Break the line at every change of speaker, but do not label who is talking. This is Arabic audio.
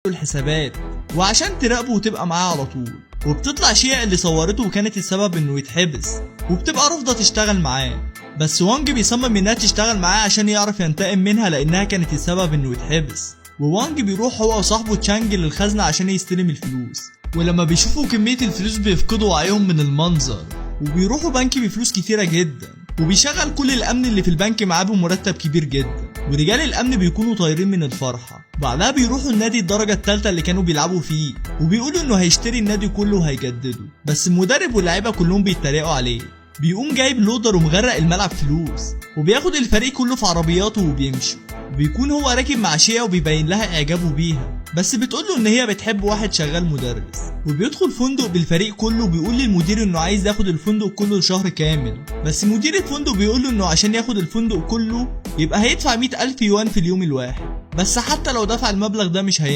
الحسابات وعشان تراقبه وتبقى معاه على طول. وبتطلع شيا اللي صورته وكانت السبب انه يتحبس، وبتبقى رافضة تشتغل معاه، بس وانج بيصمم انها تشتغل معاه عشان يعرف ينتقم منها لانها كانت السبب انه يتحبس. ووانج بيروح هو وصاحبه تشانج للخزنة عشان يستلم الفلوس، ولما بيشوفوا كمية الفلوس بيفقدوا وعيهم من المنظر، وبيروحوا بنك بفلوس كتيرة جدا، وبيشغل كل الامن اللي في البنك معاه بمرتب كبير جدا، ورجال الامن بيكونوا طايرين من الفرحة. بعدها بيروحوا النادي الدرجة الثالثة اللي كانوا بيلعبوا فيه، وبيقولوا انه هيشتري النادي كله وهيجدده، بس المدرب واللعيبة كلهم بيتريقوا عليه. بيقوم جايب لودر ومغرق الملعب فلوس، وبياخد الفريق كله في عربياته وبيمشي. بيكون هو راكب مع شيا وبيبين لها اعجابه بيها، بس بتقوله ان هي بتحب واحد شغال مدرس. وبيدخل فندق بالفريق كله وبيقول للمدير انه عايز ياخد الفندق كله لشهر كامل، بس مدير الفندق بيقوله انه عشان ياخد الفندق كله يبقى هيدفع 100,000 يوان في اليوم الواحد، بس حتى لو دفع المبلغ ده مش